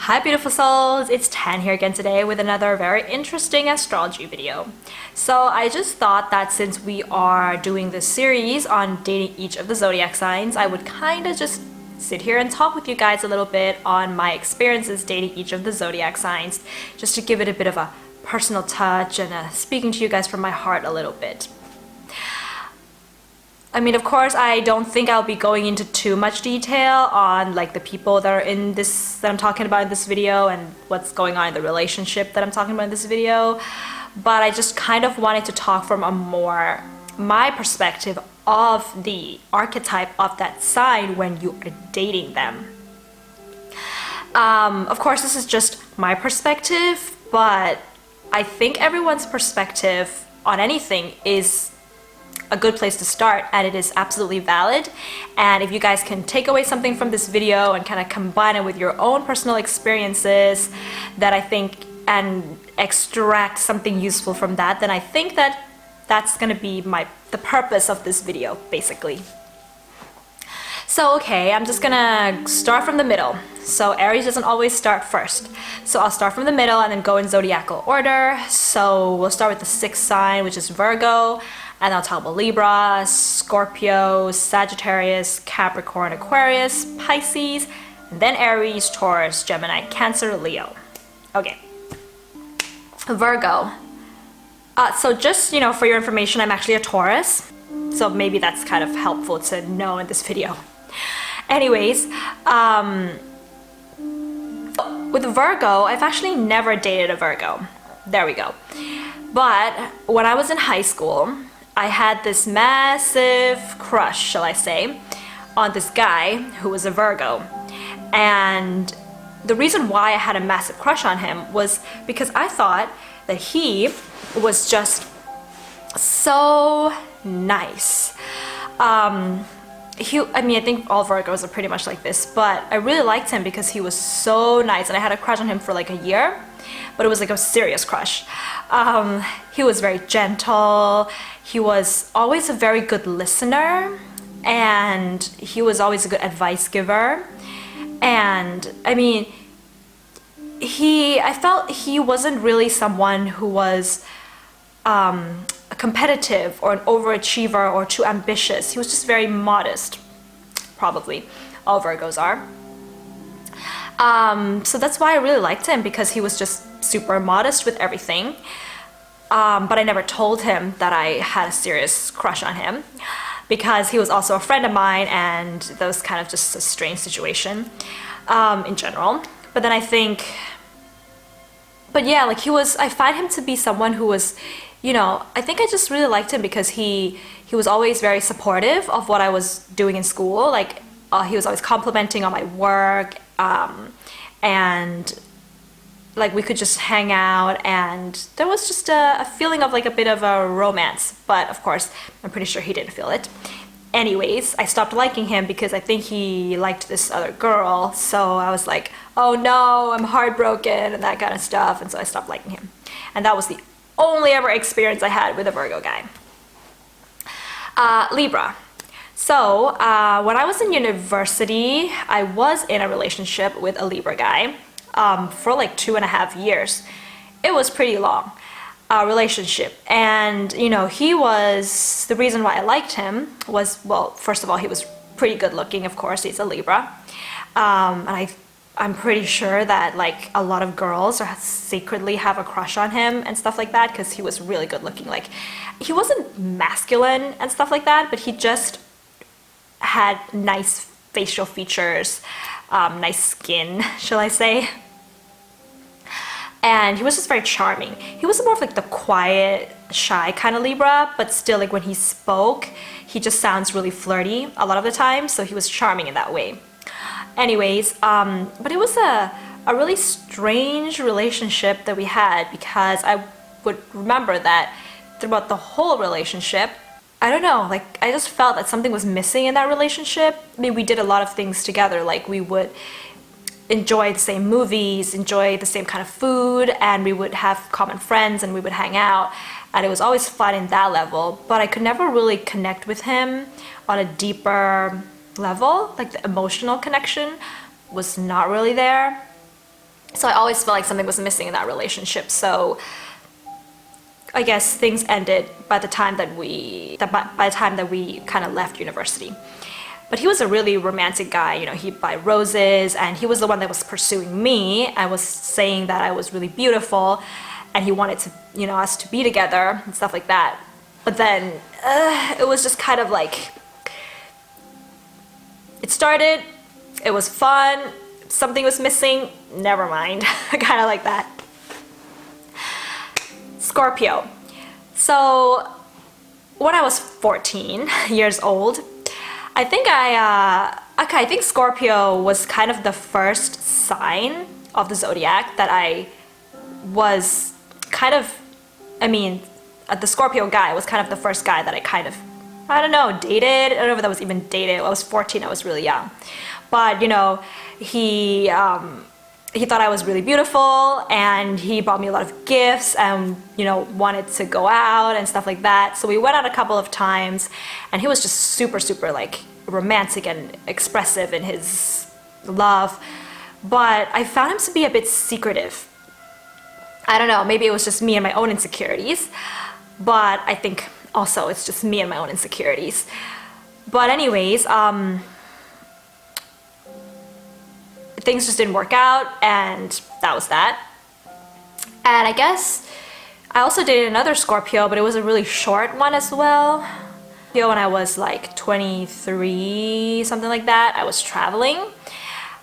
Hi beautiful souls, it's Tan here again today with another very interesting astrology video. So I just thought that since we are doing this series on dating each of the zodiac signs, I would kind of just sit here and talk with you guys a little bit on my experiences dating each of the zodiac signs, just to give it a bit of a personal touch and speaking to you guys from my heart a little bit. I mean, of course, I don't think I'll be going into too much detail on like the people that are in this, that I'm talking about in this video, and what's going on in the relationship that I'm talking about in this video. But I just kind of wanted to talk from a more, my perspective of the archetype of that sign when you are dating them. Of course, this is just my perspective, but I think everyone's perspective on anything is a good place to start, and it is absolutely valid. And if you guys can take away something from this video and kind of combine it with your own personal experiences, that I think, and extract something useful from that, then I think that that's gonna be the purpose of this video, basically. So okay, I'm just gonna start from the middle. So Aries doesn't always start first. So I'll start from the middle and then go in zodiacal order. So we'll start with the sixth sign, which is Virgo. And I'll talk about Libra, Scorpio, Sagittarius, Capricorn, Aquarius, Pisces, and then Aries, Taurus, Gemini, Cancer, Leo. Okay. Virgo. So just, for your information, I'm actually a Taurus. So maybe that's kind of helpful to know in this video. Anyways, with Virgo, I've actually never dated a Virgo. There we go. But when I was in high school, I had this massive crush, shall I say, on this guy who was a Virgo. And the reason why I had a massive crush on him was because I thought that he was just so nice. I think all Virgos are pretty much like this, but I really liked him because he was so nice, and I had a crush on him for like a year, but it was like a serious crush. He was very gentle, he was always a very good listener, and he was always a good advice giver. And I mean, I felt he wasn't really someone who was competitive or an overachiever or too ambitious. He was just very modest. Probably all Virgos are. So that's why I really liked him, because he was just super modest with everything. But I never told him that I had a serious crush on him, because he was also a friend of mine, and that was kind of just a strange situation in general. But then I find him to be someone who was, I think I just really liked him because he was always very supportive of what I was doing in school. Like, he was always complimenting on my work, and like we could just hang out, and there was just a feeling of like a bit of a romance. But of course, I'm pretty sure he didn't feel it. Anyways, I stopped liking him because I think he liked this other girl. So I was like, oh no, I'm heartbroken and that kind of stuff. And so I stopped liking him. And that was the only ever experience I had with a Virgo guy. Libra. So when I was in university, I was in a relationship with a Libra guy for like 2.5 years. It was pretty long relationship. And he was, the reason why I liked him was, well, first of all, he was pretty good looking. Of course, he's a Libra. And I'm pretty sure that like a lot of girls secretly have a crush on him and stuff like that, because he was really good looking. Like, he wasn't masculine and stuff like that, but he just had nice facial features, nice skin, shall I say. And he was just very charming. He was more of like the quiet, shy kind of Libra, but still, like when he spoke, he just sounds really flirty a lot of the time. So he was charming in that way. Anyways, but it was a really strange relationship that we had, because I would remember that throughout the whole relationship, I don't know, like I just felt that something was missing in that relationship. I mean, we did a lot of things together, like we would enjoy the same movies, enjoy the same kind of food, and we would have common friends and we would hang out, and it was always fun in that level. But I could never really connect with him on a deeper level. Like the emotional connection was not really there. So I always felt like something was missing in that relationship. So I guess things ended by the time that we kind of left university. But he was a really romantic guy, you know, he'd buy roses, and he was the one that was pursuing me and was saying that I was really beautiful, and he wanted to, you know, us to be together and stuff like that. But then it was just kind of like, it started, it was fun, something was missing, never mind, kind of like that. Scorpio. So when I was 14 years old, I think Scorpio was kind of the first sign of the zodiac that I was kind of, the Scorpio guy was kind of the first guy that I kind of, I don't know, dated. I don't know if that was even dated. I was 14, I was really young. But, you know, he thought I was really beautiful, and he bought me a lot of gifts and, you know, wanted to go out and stuff like that. So we went out a couple of times, and he was just super, super like romantic and expressive in his love. But I found him to be a bit secretive. I don't know, maybe it was just me and my own insecurities, but I think also it's just me and my own insecurities. But anyways, things just didn't work out, and that was that. And I guess I also dated another Scorpio, but it was a really short one as well. When I was like 23, something like that, I was traveling.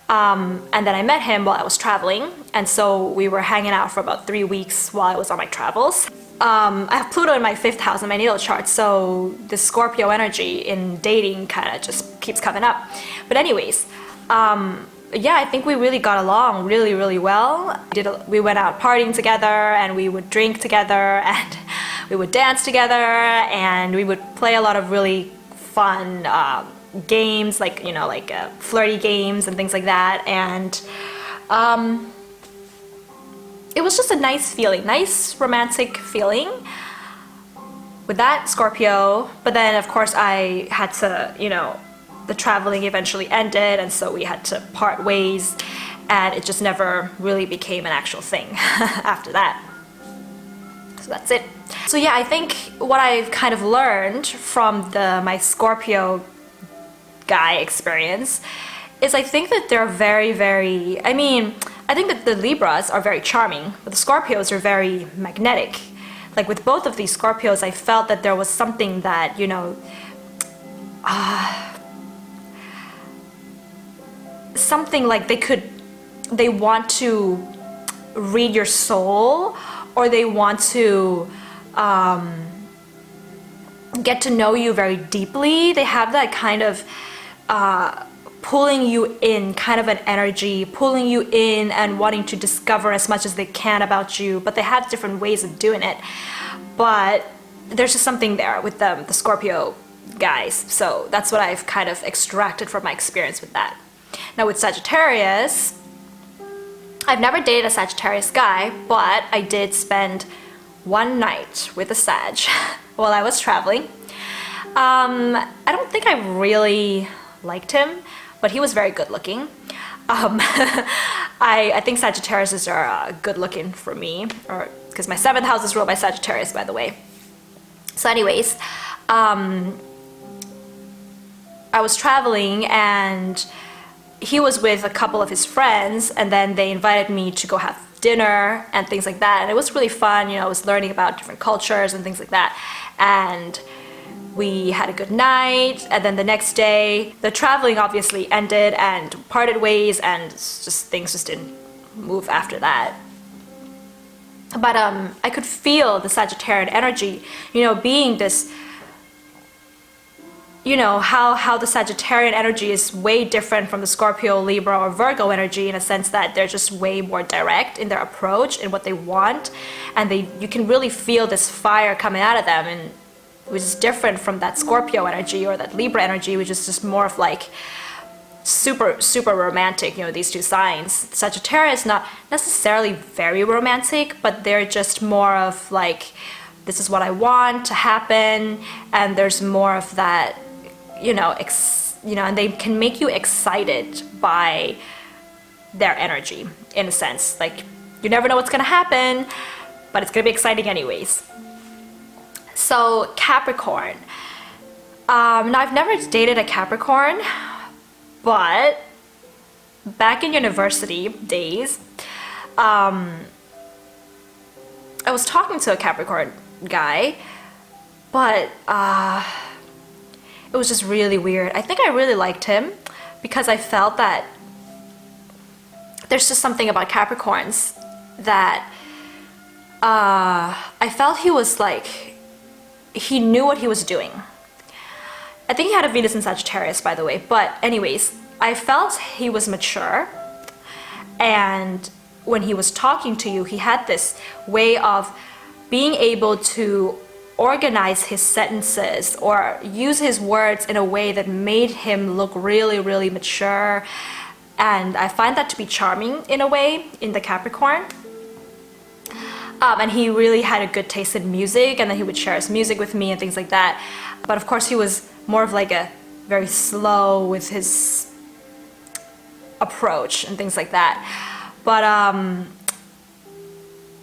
And then I met him while I was traveling, and so we were hanging out for about 3 weeks while I was on my travels. I have Pluto in my 5th house in my natal chart, so the Scorpio energy in dating kind of just keeps coming up. But anyways, yeah, I think we really got along really, really well. We went out partying together, and we would drink together, and we would dance together, and we would play a lot of really fun games, like, you know, like flirty games and things like that. And it was just a nice feeling, nice romantic feeling with that Scorpio. But then of course I had to, you know, the traveling eventually ended, and so we had to part ways, and it just never really became an actual thing after that. So that's it. So yeah, I think what I've kind of learned from my Scorpio guy experience is I think that they're very, very, I think that the Libras are very charming, but the Scorpios are very magnetic. Like with both of these Scorpios, I felt that there was something that, you know, something like they want to read your soul, or they want to get to know you very deeply. They have that kind of pulling you in kind of an energy, pulling you in and wanting to discover as much as they can about you, but they have different ways of doing it. But there's just something there with the Scorpio guys. So that's what I've kind of extracted from my experience with that. Now with Sagittarius, I've never dated a Sagittarius guy, but I did spend one night with a Sag while I was traveling. I don't think I really liked him, but he was very good looking. I think Sagittarius are good looking for me, or because my 7th house is ruled by Sagittarius, by the way. So anyways, I was traveling, and he was with a couple of his friends, and then they invited me to go have dinner and things like that, and it was really fun. You know, I was learning about different cultures and things like that, and we had a good night. And then the next day, the traveling obviously ended and parted ways, and just things just didn't move after that. But I could feel the Sagittarian energy, you know, being this, you know, how the Sagittarian energy is way different from the Scorpio, Libra, or Virgo energy, in a sense that they're just way more direct in their approach and what they want, and you can really feel this fire coming out of them, and which is different from that Scorpio energy or that Libra energy, which is just more of like super, super romantic, you know, these two signs. Sagittarius, not necessarily very romantic, but they're just more of like, this is what I want to happen, and there's more of that, you know, and they can make you excited by their energy, in a sense. Like, you never know what's gonna happen, but it's gonna be exciting anyways. So Capricorn. Now I've never dated a Capricorn, but back in university days, I was talking to a Capricorn guy, but it was just really weird. I think I really liked him because I felt that there's just something about Capricorns that I felt he was like, he knew what he was doing. I think he had a Venus in Sagittarius, by the way, but anyways, I felt he was mature, and when he was talking to you, he had this way of being able to organize his sentences or use his words in a way that made him look really, really mature. And I find that to be charming in a way in the Capricorn. And he really had a good taste in music, and then he would share his music with me and things like that. But of course he was more of like a very slow with his approach and things like that. But I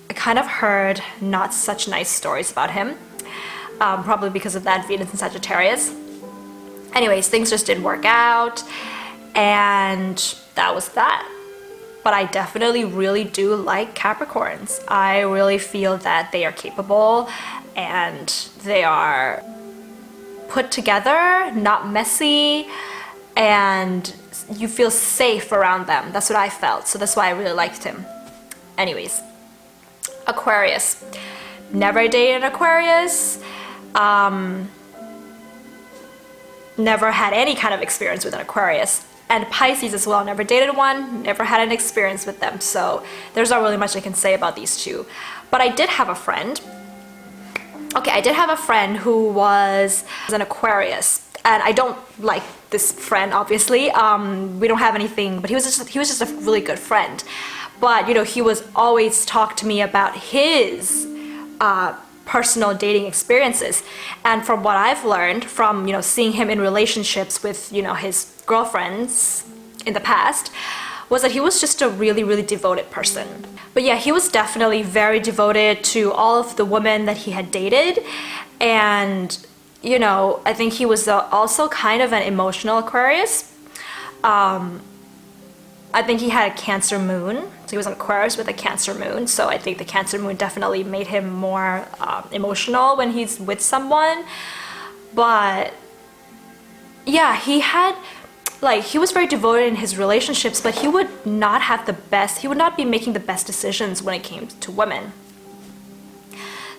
kind of heard not such nice stories about him, probably because of that Venus in Sagittarius. Anyways, things just didn't work out, and that was that. But I definitely really do like Capricorns. I really feel that they are capable and they are put together, not messy, and you feel safe around them. That's what I felt, so that's why I really liked him. Anyways, Aquarius. Never dated an Aquarius. Never had any kind of experience with an Aquarius. And Pisces as well. Never dated one, never had an experience with them. So there's not really much I can say about these two. But I did have a friend. Okay, I did have a friend who was an Aquarius. And I don't like this friend, obviously. We don't have anything, but he was just a really good friend. But, you know, he was always talk to me about his personal dating experiences. And from what I've learned from, you know, seeing him in relationships with, you know, his girlfriends in the past, was that he was just a really, really devoted person. But yeah, he was definitely very devoted to all of the women that he had dated. And, you know, I think he was also kind of an emotional Aquarius. I think he had a Cancer moon. So he was an Aquarius with a Cancer moon. So I think the Cancer moon definitely made him more emotional when he's with someone. But yeah, he was very devoted in his relationships, but he would not be making the best decisions when it came to women.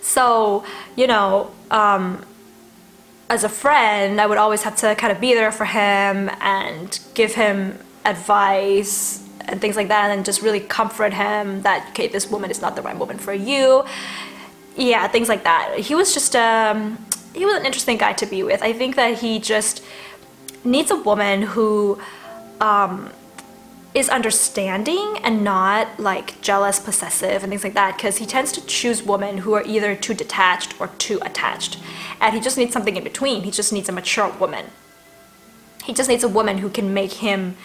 So, you know, as a friend, I would always have to kind of be there for him and give him advice and things like that, and then just really comfort him that, okay, this woman is not the right woman for you. Yeah, things like that. He was just he was an interesting guy to be with. I think that he just needs a woman who is understanding and not like jealous, possessive, and things like that, because he tends to choose women who are either too detached or too attached, and he just needs something in between. He just needs a mature woman. He just needs a woman who can make him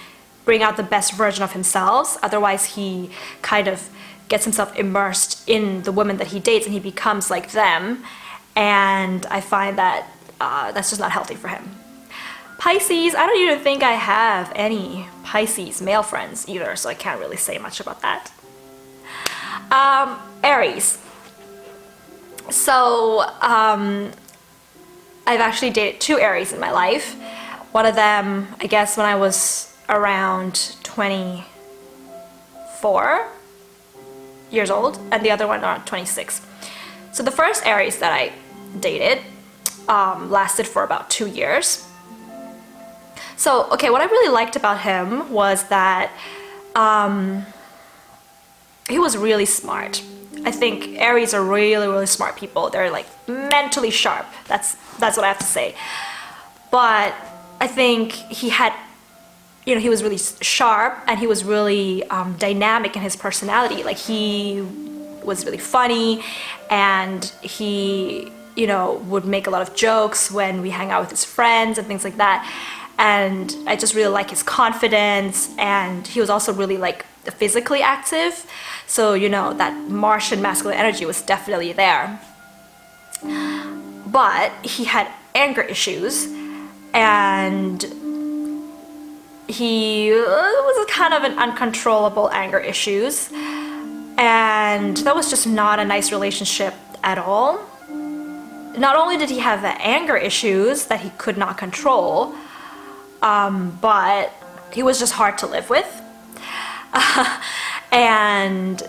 bring out the best version of himself. Otherwise he kind of gets himself immersed in the women that he dates and he becomes like them, and I find that that's just not healthy for him. Pisces, I don't even think I have any Pisces male friends either, so I can't really say much about that. Aries. So I've actually dated 2 Aries in my life. One of them, I guess, when I was around 24 years old, and the other one around 26. So the first Aries that I dated lasted for about 2 years. So, okay, what I really liked about him was that he was really smart. I think Aries are really, really smart people. They're like mentally sharp. That's what I have to say. But I think he had, you know, he was really sharp, and he was really dynamic in his personality. Like, he was really funny, and he, you know, would make a lot of jokes when we hang out with his friends and things like that. And I just really like his confidence, and he was also really like physically active. So, you know, that Martian masculine energy was definitely there. But he had anger issues, and he was kind of an uncontrollable anger issues. And that was just not a nice relationship at all. Not only did he have anger issues that he could not control, but he was just hard to live with. And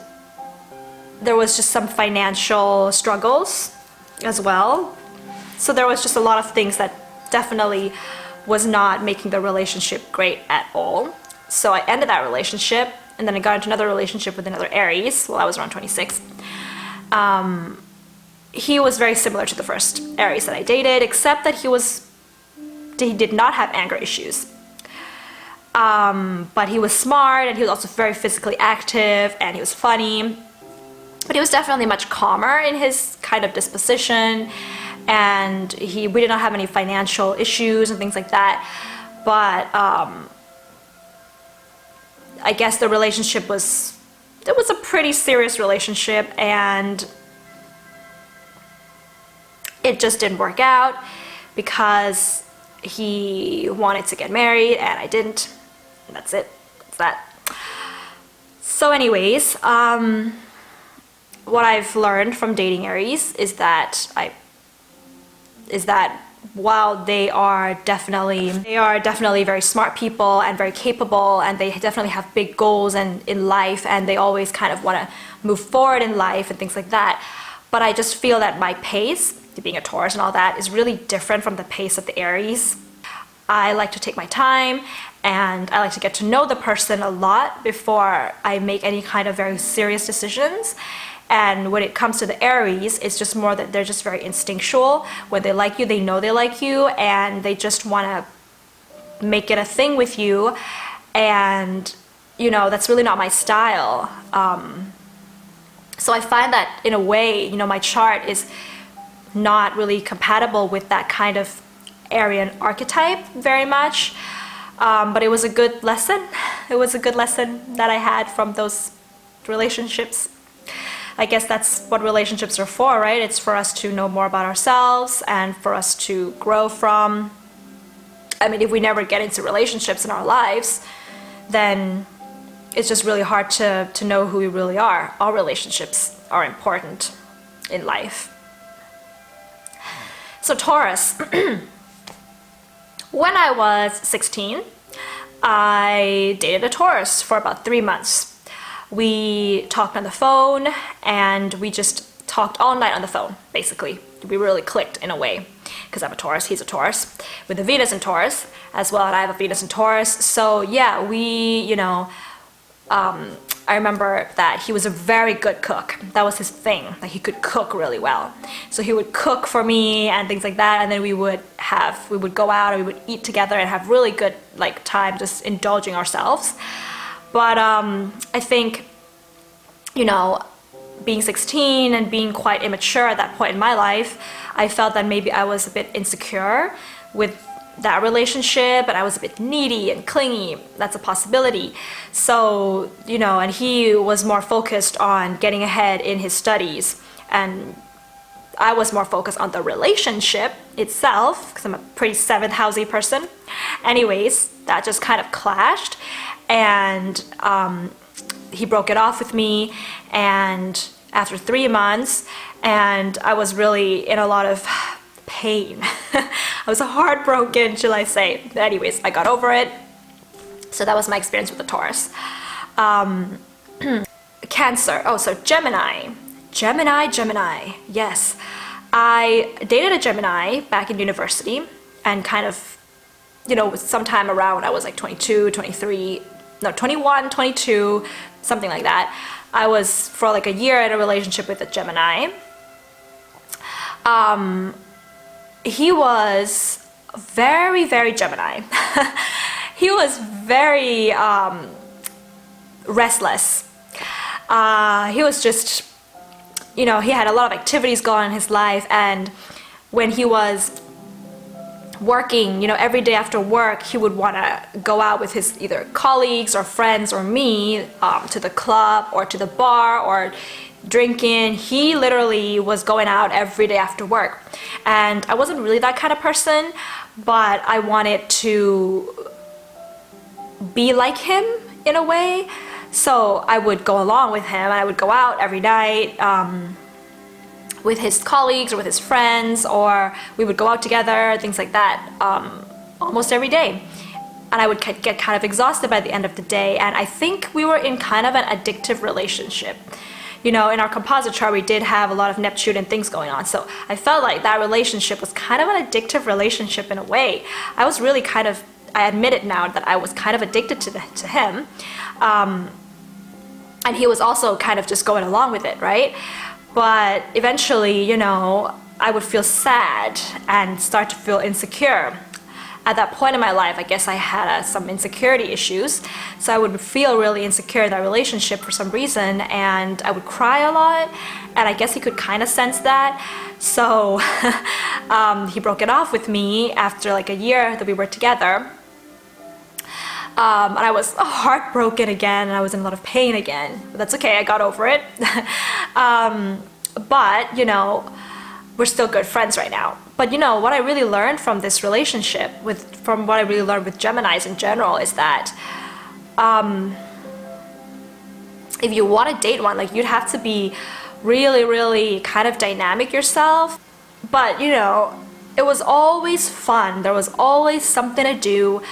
there was just some financial struggles as well. So there was just a lot of things that definitely was not making the relationship great at all. So I ended that relationship, and then I got into another relationship with another Aries while I was around 26. He was very similar to the first Aries that I dated, except that he did not have anger issues. But he was smart, and he was also very physically active, and he was funny. But he was definitely much calmer in his kind of disposition, and we did not have any financial issues and things like that. But I guess the relationship was a pretty serious relationship, and it just didn't work out because he wanted to get married and I didn't. And that's it. That's that. So anyways, what I've learned from dating Aries is that while they are definitely very smart people and very capable, and they definitely have big goals in life, and they always kind of want to move forward in life and things like that. But I just feel that my pace, being a Taurus and all that, is really different from the pace of the Aries. I like to take my time, and I like to get to know the person a lot before I make any kind of very serious decisions. And when it comes to the Aries, it's just more that they're just very instinctual. When they like you, they know they like you, and they just want to make it a thing with you. And, you know, that's really not my style. So I find that in a way, you know, my chart is not really compatible with that kind of Aryan archetype very much. But it was a good lesson. It was a good lesson that I had from those relationships. I guess that's what relationships are for, right? It's for us to know more about ourselves and for us to grow from. I mean, if we never get into relationships in our lives, then it's just really hard to know who we really are. All relationships are important in life. So Taurus, when I was 16, I dated a Taurus for about 3 months. We talked on the phone, and we just talked all night on the phone, basically. We really clicked in a way, because I'm a Taurus, he's a Taurus, with a Venus in Taurus as well, and I have a Venus in Taurus. So yeah, I remember that he was a very good cook. That was his thing, like he could cook really well. So he would cook for me and things like that, and then we would go out and we would eat together and have really good like time just indulging ourselves. But I think, you know, being 16 and being quite immature at that point in my life, I felt that maybe I was a bit insecure with that relationship, and I was a bit needy and clingy. That's a possibility. So, you know, and he was more focused on getting ahead in his studies, and I was more focused on the relationship itself, because I'm a pretty 7th housey person. Anyways, that just kind of clashed, and he broke it off with me, and after 3 months, and I was really in a lot of pain. I was heartbroken, shall I say. But anyways, I got over it. So that was my experience with the Taurus. Cancer. Oh, so Gemini. Gemini. Yes. I dated a Gemini back in university, and kind of, you know, sometime around when I was like 22, 23, no, 21, 22, something like that. I was for like a year in a relationship with a Gemini. He was very, very Gemini. He was very restless. He was just, you know, he had a lot of activities going on in his life, and when he was working, you know, every day after work, he would want to go out with his either colleagues or friends or me to the club or to the bar or drinking. He literally was going out every day after work. And I wasn't really that kind of person, but I wanted to be like him in a way. So I would go along with him and I would go out every night with his colleagues or with his friends, or we would go out together, things like that, almost every day. And I would get kind of exhausted by the end of the day. And I think we were in kind of an addictive relationship. You know, in our composite chart, we did have a lot of Neptune and things going on. So I felt like that relationship was kind of an addictive relationship in a way. I was really kind of, I admit it now that I was kind of addicted to him. And he was also kind of just going along with it, right? But eventually, you know, I would feel sad and start to feel insecure. At that point in my life, I guess I had some insecurity issues. So I would feel really insecure in that relationship for some reason, and I would cry a lot. And I guess he could kind of sense that. So he broke it off with me after like a year that we were together. And I was heartbroken again, and I was in a lot of pain again. But that's okay, I got over it. But, you know, we're still good friends right now. But, you know, what I really learned from this relationship, from what I really learned with Geminis in general, is that if you want to date one, like, you'd have to be really, really kind of dynamic yourself. But, you know, it was always fun. There was always something to do.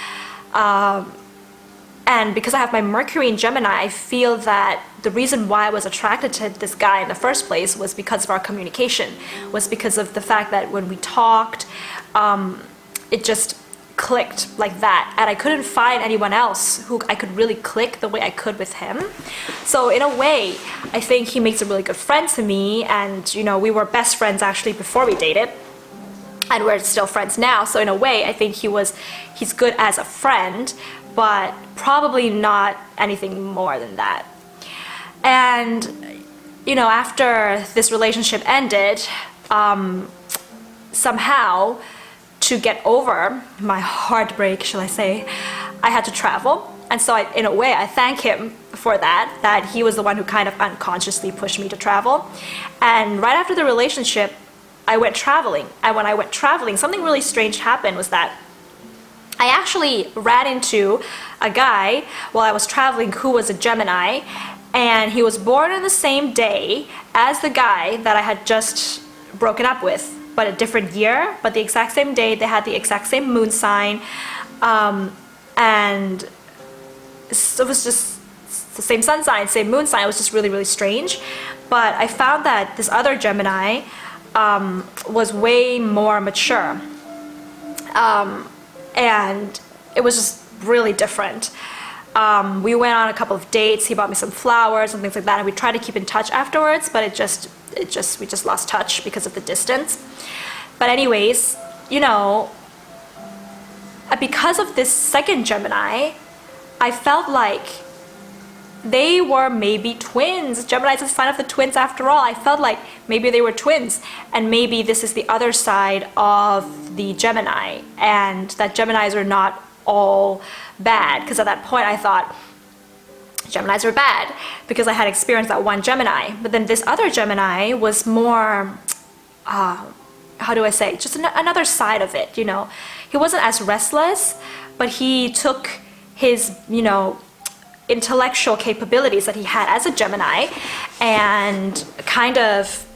And because I have my Mercury in Gemini, I feel that the reason why I was attracted to this guy in the first place was because of our communication, was because of the fact that when we talked, it just clicked like that. And I couldn't find anyone else who I could really click the way I could with him. So in a way, I think he makes a really good friend to me. And, you know, we were best friends actually before we dated. And we're still friends now. So in a way, I think he's good as a friend, but probably not anything more than that. And, you know, after this relationship ended, somehow, to get over my heartbreak, shall I say, I had to travel. And so in a way, I thank him for that he was the one who kind of unconsciously pushed me to travel. And right after the relationship, I went traveling. And when I went traveling, something really strange happened, was that I actually ran into a guy while I was traveling who was a Gemini, and he was born on the same day as the guy that I had just broken up with, but a different year, but the exact same day. They had the exact same moon sign, and it was just the same sun sign, same moon sign. It was just really, really strange. But I found that this other Gemini was way more mature. And it was just really different. We went on a couple of dates. He bought me some flowers and things like that, and we tried to keep in touch afterwards, but we just lost touch because of the distance. But anyways, you know, because of this second Gemini, I felt like they were maybe twins. Gemini is a sign of the twins after all. I felt like maybe they were twins, and maybe this is the other side of the Gemini, and that Geminis are not all bad, because at that point I thought Geminis were bad because I had experienced that one Gemini. But then this other Gemini was more, how do I say, just another side of it, you know. He wasn't as restless, but he took his, you know, intellectual capabilities that he had as a Gemini and kind of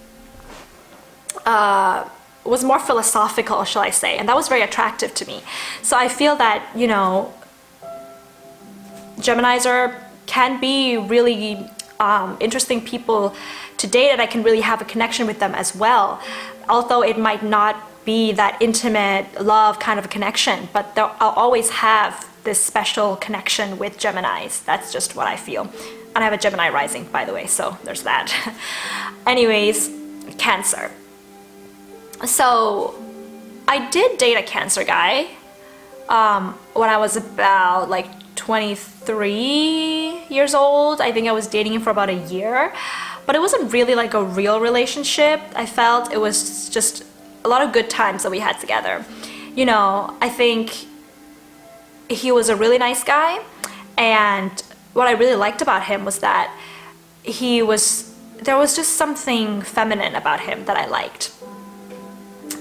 was more philosophical, shall I say, and that was very attractive to me. So I feel that, you know, Geminis can be really interesting people to date, and I can really have a connection with them as well, although it might not be that intimate love kind of a connection, but I'll always have this special connection with Geminis. That's just what I feel. And I have a Gemini rising, by the way, so there's that. Anyways, Cancer. So I did date a Cancer guy when I was about like 23 years old. I think I was dating him for about a year, but it wasn't really like a real relationship. I felt it was just a lot of good times that we had together. you know, I think he was a really nice guy, and what I really liked about him was that there was just something feminine about him that I liked.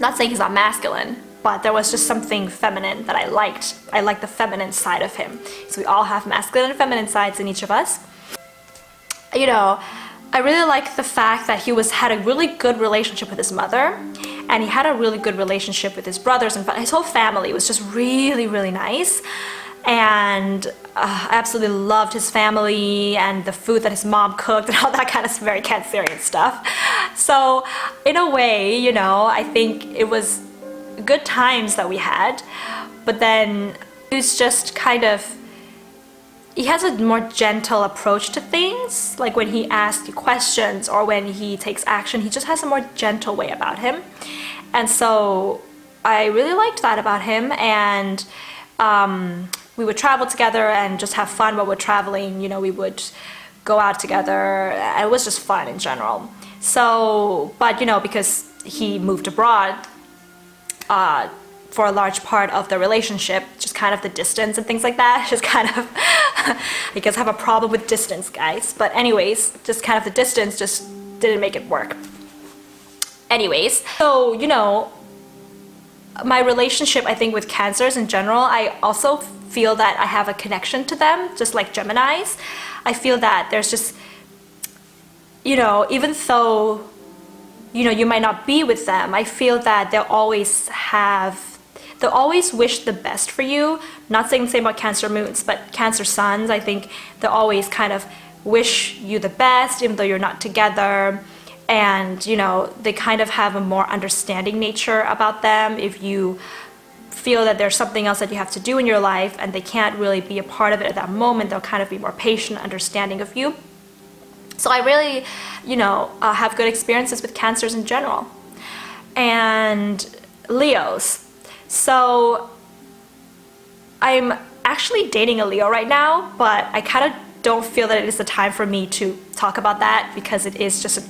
Not saying he's not masculine, but there was just something feminine that I liked. I liked the feminine side of him. So we all have masculine and feminine sides in each of us. You know, I really liked the fact that he had a really good relationship with his mother, and he had a really good relationship with his brothers, and his whole family was just really, really nice. And I absolutely loved his family and the food that his mom cooked and all that kind of very Cancerian stuff. So in a way, you know, I think it was good times that we had, but then it was just kind of, he has a more gentle approach to things. Like when he asks you questions or when he takes action, he just has a more gentle way about him. And so I really liked that about him. And we would travel together and just have fun while we're traveling. You know, we would go out together. It was just fun in general. So, but you know, because he moved abroad for a large part of the relationship, just kind of the distance and things like that, just kind of, I guess I have a problem with distance, guys. But anyways, just kind of the distance just didn't make it work. Anyways, so, you know, my relationship, I think, with Cancers in general, I also feel that I have a connection to them, just like Geminis. I feel that there's just, you know, even though, you know, you might not be with them, I feel that they'll always wish the best for you. Not saying the same about Cancer moons, but Cancer suns, I think they'll always kind of wish you the best, even though you're not together. And, you know, they kind of have a more understanding nature about them. If you feel that there's something else that you have to do in your life and they can't really be a part of it at that moment, they'll kind of be more patient, understanding of you. So I really, you know, have good experiences with Cancers in general. And Leos. So I'm actually dating a Leo right now, but I kind of don't feel that it is the time for me to talk about that, because it is just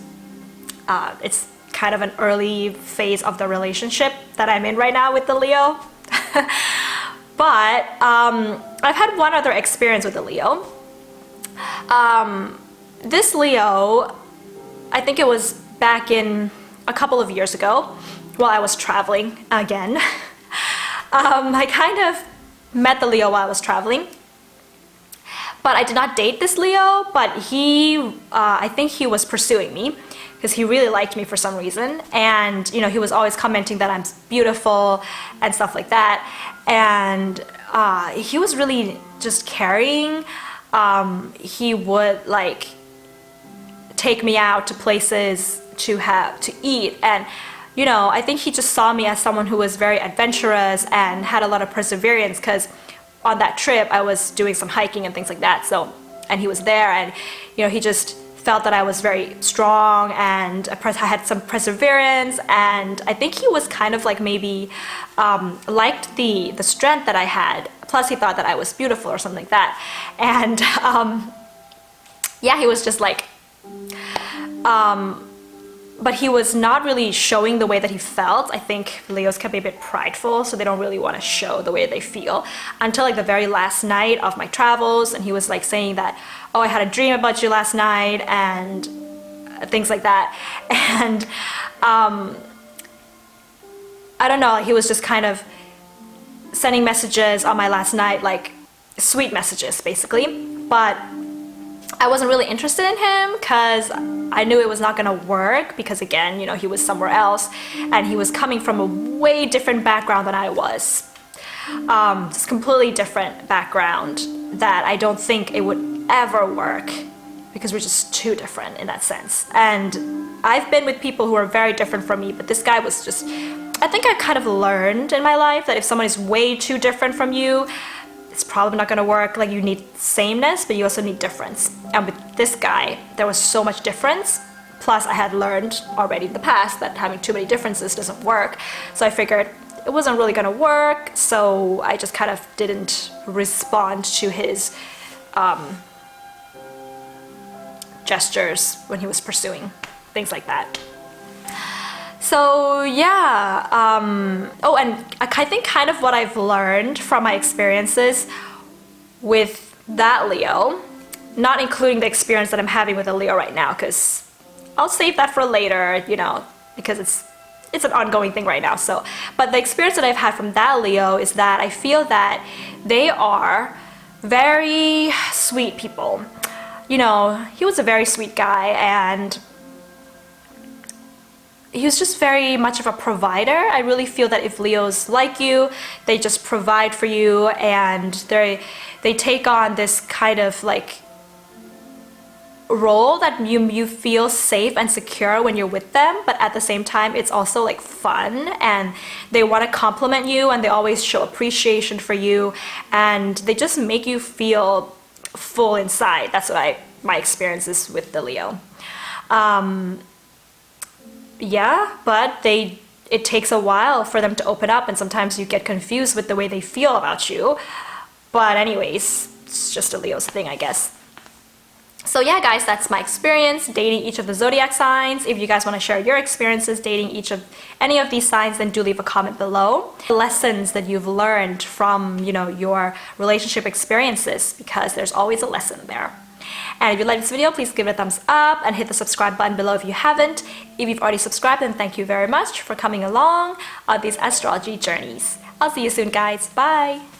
it's kind of an early phase of the relationship that I'm in right now with the Leo. But I've had one other experience with the Leo. This Leo, I think it was back in a couple of years ago while I was traveling again. I kind of met the Leo while I was traveling. But I did not date this Leo, but I think he was pursuing me because he really liked me for some reason. And, you know, he was always commenting that I'm beautiful and stuff like that. And he was really just caring. He would, like, take me out to places to eat. And, you know, I think he just saw me as someone who was very adventurous and had a lot of perseverance, because on that trip I was doing some hiking and things like that. So, and he was there, and, you know, he just felt that I was very strong and I had some perseverance. And I think he was kind of like maybe liked the strength that I had. Plus he thought that I was beautiful or something like that. And yeah, he was just like, but he was not really showing the way that he felt. I think Leos can be a bit prideful, so they don't really want to show the way they feel until like the very last night of my travels. And he was like saying that, oh, I had a dream about you last night and things like that. And I don't know, he was just kind of sending messages on my last night, like sweet messages basically. But I wasn't really interested in him because I knew it was not gonna work, because again, you know, he was somewhere else and he was coming from a way different background than I was. Just completely different background that I don't think it would ever work, because we're just too different in that sense. And I've been with people who are very different from me, but this guy was just, I think I kind of learned in my life that if someone is way too different from you, it's probably not going to work. Like, you need sameness, but you also need difference. And with this guy, there was so much difference. Plus, I had learned already in the past that having too many differences doesn't work. So I figured it wasn't really going to work. So I just kind of didn't respond to his gestures when he was pursuing, things like that. So yeah, oh, and I think kind of what I've learned from my experiences with that Leo, not including the experience that I'm having with a Leo right now, because I'll save that for later, you know, because it's an ongoing thing right now. So, but the experience that I've had from that Leo is that I feel that they are very sweet people. You know, he was a very sweet guy, and he was just very much of a provider. I really feel that if Leos like you, they just provide for you, and they take on this kind of like role that you feel safe and secure when you're with them, but at the same time it's also like fun, and they want to compliment you, and they always show appreciation for you, and they just make you feel full inside. That's what my experience is with the Leo. Yeah, but it takes a while for them to open up, and sometimes you get confused with the way they feel about you. But anyways, it's just a Leo's thing, I guess. So yeah, guys, that's my experience dating each of the zodiac signs. If you guys want to share your experiences dating any of these signs, then do leave a comment below. Lessons that you've learned from, you know, your relationship experiences, because there's always a lesson there. And if you like this video, please give it a thumbs up and hit the subscribe button below if you haven't. If you've already subscribed, then thank you very much for coming along on these astrology journeys. I'll see you soon, guys. Bye!